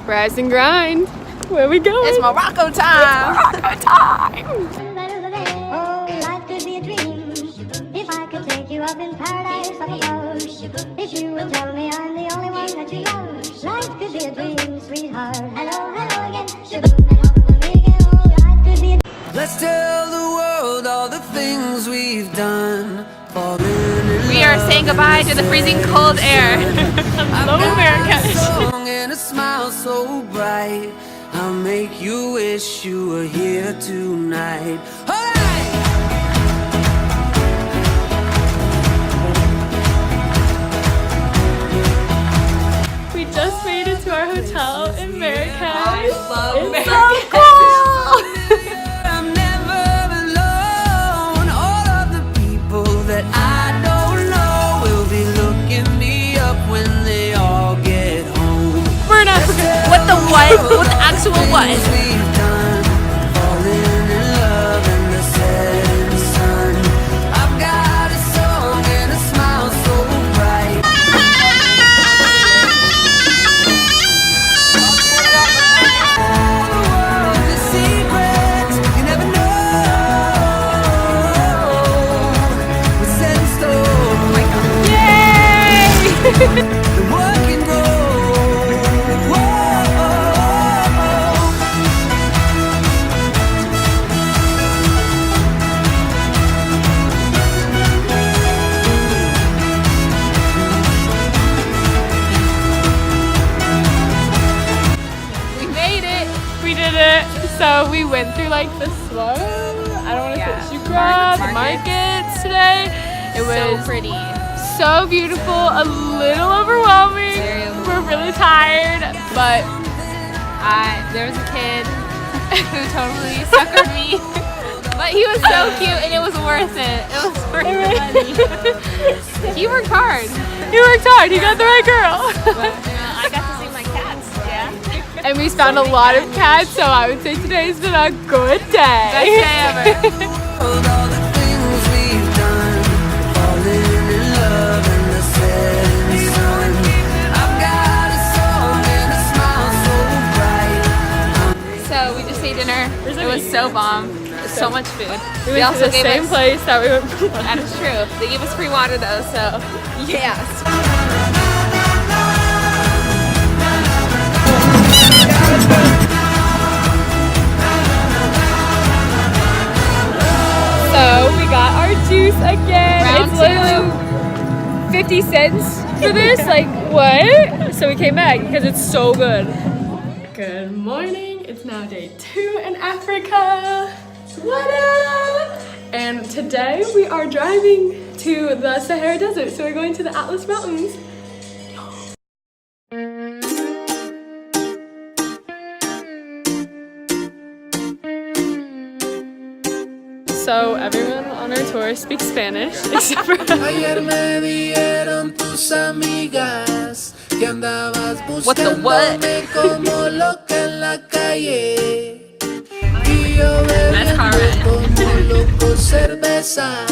Rise and grind. Where we going? It's Morocco time. It's Morocco time. Oh, life could be a dream if I could take you up in paradise up above. If you would tell me I'm the only one that you love, life could be a dream, sweetheart. Hello, hello again. Oh, life could be a Let's tell the world all the things we've done. We are saying goodbye to the freezing cold air. Hello, Marrakech. Song and a smile so bright. I'll make you wish you were here tonight. Alright! We just made it to our hotel in Marrakech. I love It's Marrakech. so cool. I'm never alone. All of the people that I don't know will be looking me up when they all get home. We're in Africa. What the what? What the actual what? We've done, falling in love in the setting sun. I've got a song and a smile so bright. All the world is secrets you never know. We're set in stone. Oh my God. Yay! The world can grow. We made it. We did it. So we went through like the slow. I don't want to Yeah. say Shukra, the Markets. markets today. It So was pretty. so beautiful, a little overwhelming. Very We're really tired, but There was a kid who totally suckered me. But he was so cute and it was worth it. It was worth the money. He worked hard. he worked hard. He got the right girl. But I got to see my cats. Yeah. And we found a lot of cats, so I would say today's been a good day. Best day ever. All the things we've done, falling in love in the setting sun. I've got a song and a smile so bright. So we just ate dinner. It was so bomb. It was so much food. We went to the same place that we went for lunch. That is true. They gave us free water though, so yes. So we got our juice again. Round It's literally 50 cents for this. Like what? So we came back because it's so good. Good morning. It's now day 2 in Africa. What up? And today we are driving to the Sahara Desert. So we're going to the Atlas Mountains. So everyone on our tour speaks Spanish, except for Ayer me dieron tus amigas que andabas What the what? buscándome como loca en la calle. Y yo That's bebiendo correct. como loco cerveza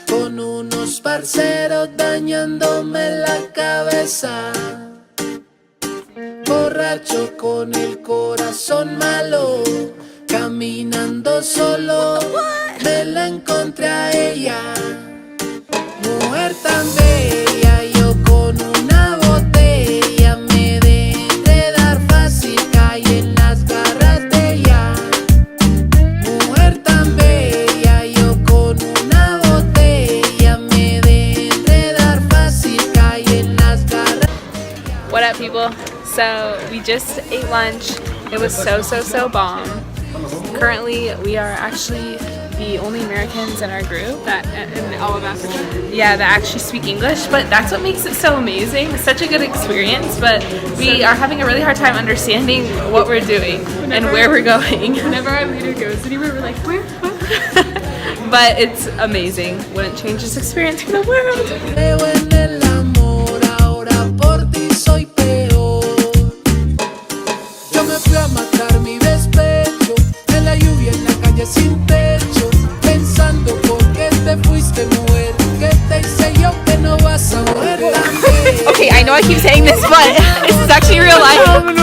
con unos parceros dañándome la cabeza. Borracho con el corazón malo, caminando solo, me la encontré a ella. Mujer tan bella, yo con una botella me dejé dar fácil, caí en las garras de ella. Mujer tan bella, yo con una botella me dejé dar fácil, caí en las garras. What up, people? So we just ate lunch. It was so bomb. Currently, we are actually the only Americans in our group that in all of Africa. that actually speak English, but that's what makes it so amazing. It's such a good experience, but we are having a really hard time understanding what we're doing and where we're going. Whenever our leader goes anywhere, we're like, where? But it's amazing. Wouldn't change this experience for the world. Creo en el amor, ahora por ti soy peor. Yo me fui a matar mi despecho, en la lluvia, en la calle sin techo, pensando por qué te fuiste, mujer, que te hice yo que no vas a mujer también. Okay, I know I keep saying this, but this is actually real life.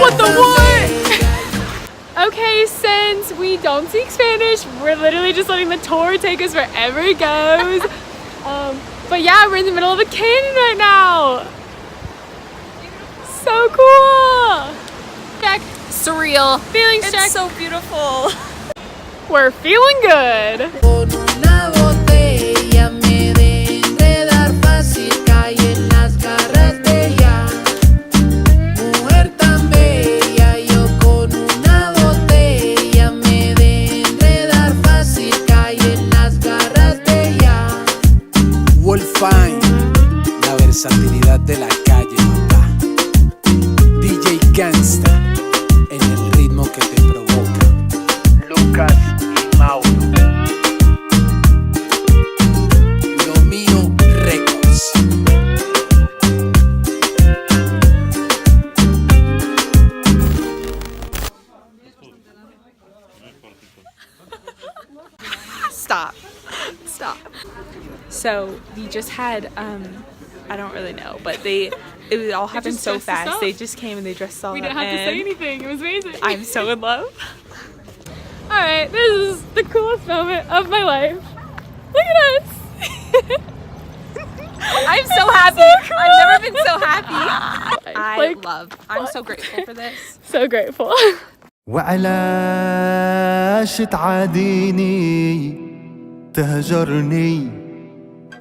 What the what? Okay, since we don't speak Spanish, we're literally just letting the tour take us wherever it goes. But yeah, we're in the middle of a canyon right now. So cool. Check. Surreal. Feelings check. It's so beautiful. We're feeling good. Con una botella me de enredar fácil, cae en las garras de ella. Mujer tan bella, yo con una botella me de enredar fácil, cae en las garras de ella. Wolfine, la versatilidad de la calle, papá. DJ Gangsta, en el ritmo que te provoca. Lucas y Mauro. Lo mío Records. Stop. Stop. So we just had I don't really know, but it all happened just so dressed us fast. up. They just came and they dressed us all We up. didn't have to say and anything. It was amazing. I'm so in love. Alright, this is the coolest moment of my life. Look at us. I'm so happy. I've never been so happy. I'm so grateful for this. So grateful. وعلاش تعاديني تهجرني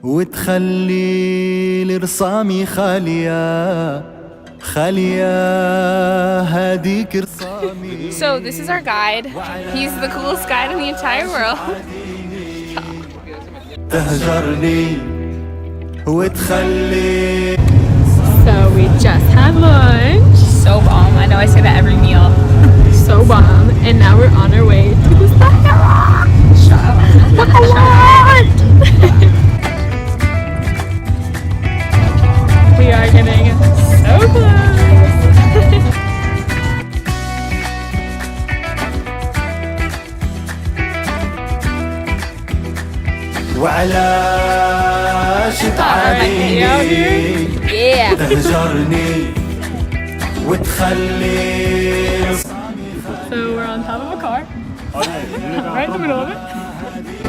وتخلي لرسامي خالية هاديك رسامي. So this is our guide. He's the coolest guide in the entire world. تهجرني وتخلي. So we just had lunch. So bomb. I know I say that every meal. So bomb. And now we're on our way to the Sahara. What a lot! We are getting so close. وعلاش تعاديني Yeah. تهجرني وتخلي. So we're on top of a car. Right in the middle of it.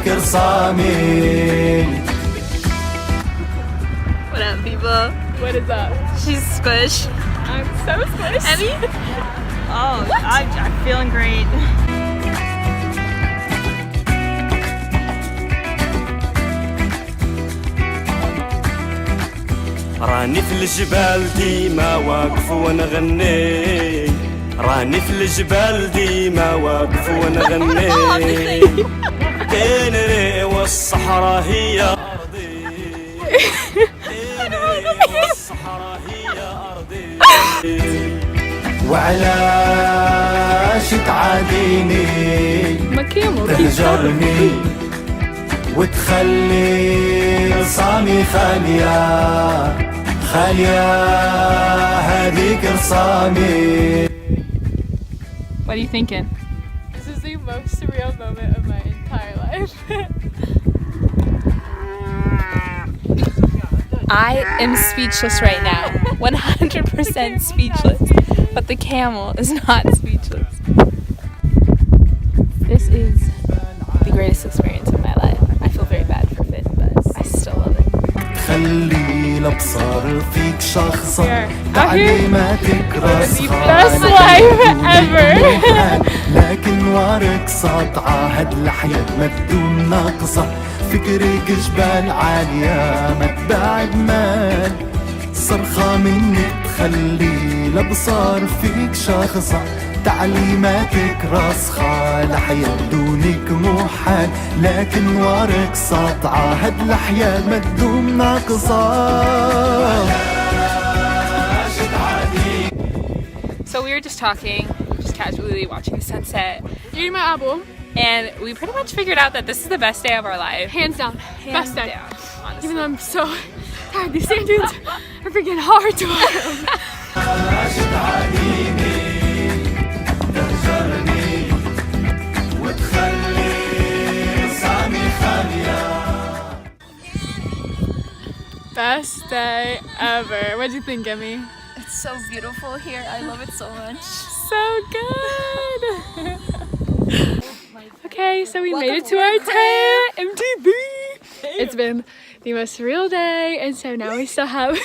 رسامي. What up, people? What is up? She's squish. I'm so squished. Emmy? Oh, I'm feeling great. راني في الجبال ديما واقف وانا غني. راني في الجبال ديما واقف وانا غني. كنري والصحراء هي أرضي. كنري والصحراء هي أرضي. وعلاش تعاديني تهجرني وتخلي رسامي خالية هذيك رسامي. What are you thinking? This is the most surreal moment of my entire life. I am speechless right now. 100% speechless. But the camel is not speechless. This is the greatest experience of my life. I feel very bad for Finn, but I still love it. خلي الابصار فيك شخصة Here, out here, تعليماتك راسخة best life ever. لكن وارك ساطعة هاد الحياة ما تدوم ناقصة. فكرك جبال عالية ما تبعد مال. صرخة منك تخلي الابصار فيك شاخصة. تعليماتك راسخة الحياة بدونك محال. لكن وارك ساطعة هاد الحياة ما تدوم ناقصة. So we were just talking, just casually watching the sunset, Eating my apple. and we pretty much figured out that this is the best day of our life. Hands down. Best day. down, honestly. Even though I'm so tired, these sand dunes are freaking hard to climb. Best day ever. What'd you think, Emmy? It's so beautiful here. I love it so much. So good. Okay, so we made it to our tent, MTV. It's been the most surreal day, and so now we still have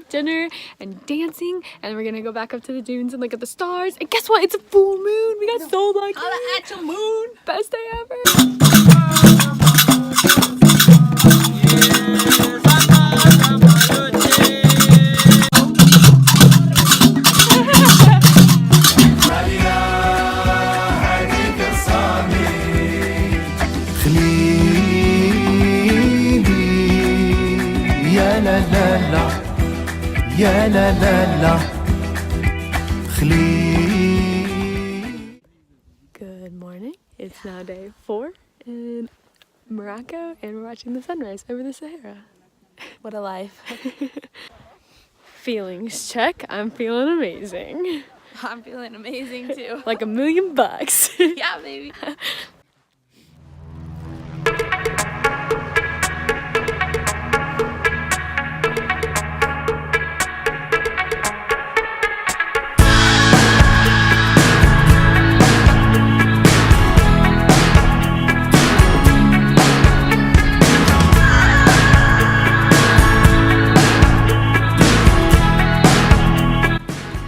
dinner and dancing, and we're gonna go back up to the dunes and look at the stars. And guess what? It's a full moon. We got so lucky. The actual moon. Best day ever. يا لا لا لا Good morning. It's now day 4 in Morocco, and we're watching the sunrise over the Sahara. What a life. Feelings check. I'm feeling amazing. I'm feeling amazing too. Like $1,000,000. Yeah, baby.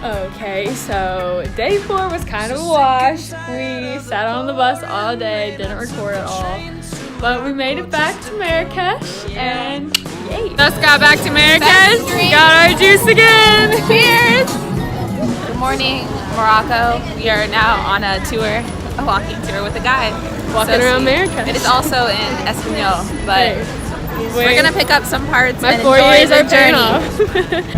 Okay, so day 4 was kind of a wash. We sat on the bus all day, didn't record at all. But we made it back to Marrakech, and yay! Just got back to Marrakech. We got our juice again. Cheers! Good morning, Morocco. We are now on a tour, a walking tour with a guide. Walking around Marrakech. It is also in Espanol, but we're gonna pick up some parts My and 4 enjoy years the are paying journey. off.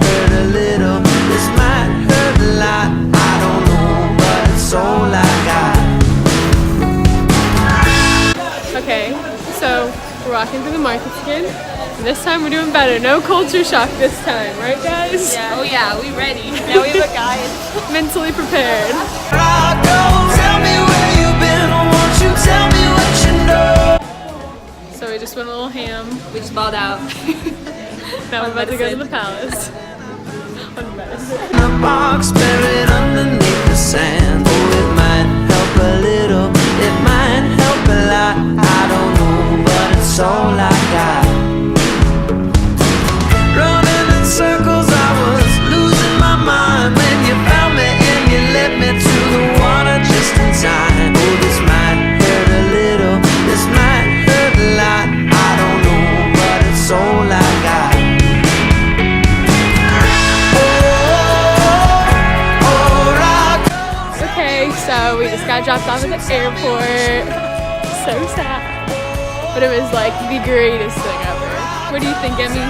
Hurt a little, this might hurt a lot. I don't know, but it's all I got. Okay, so we're walking through the markets again. And this time we're doing better. No culture shock this time, right guys? Yeah. Oh yeah, we ready. Now we have a guide. Mentally prepared. Tell me where you've been, won't you tell me what you know? So we just went a little ham. We just balled out. Now we're about to go to the palace. On medicine. A box buried underneath the sand. Oh, it might help a little, it might help a lot. I don't know, but it's all I got. Running in circles, I was losing my mind when you found me and you led me to the water just in time. Oh, this might hurt a little, this might hurt a lot. I don't know, but it's all I got. Okay, so we just got dropped off at the airport. So sad. But it was like the greatest thing ever. What do you think, Emmy?